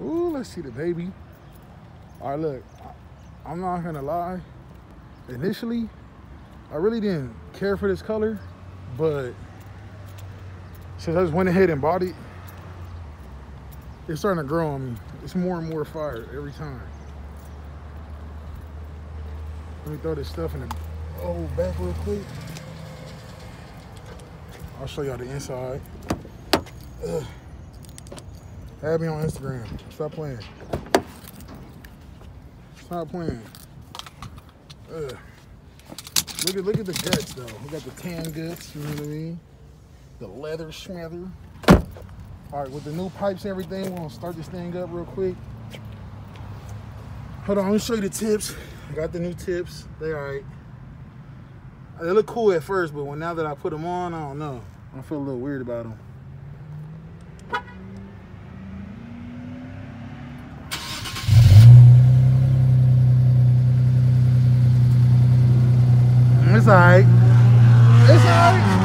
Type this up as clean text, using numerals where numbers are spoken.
Ooh, let's see the baby. All right, look, I'm not gonna lie. Initially, I really didn't care for this color, but since I just went ahead and bought it, it's starting to grow on me. It's more and more fire every time. Let me throw this stuff in the back real quick. I'll show y'all the inside. Add me on Instagram. Stop playing. Stop playing. Look at the guts though. We got the tan guts, you know what I mean? The leather schmether. All right, with the new pipes and everything, we're gonna start this thing up real quick. Hold on, let me show you the tips. I got the new tips. They all right. They look cool at first, but now that I put them on, I don't know. I feel a little weird about them. It's all right. It's all right.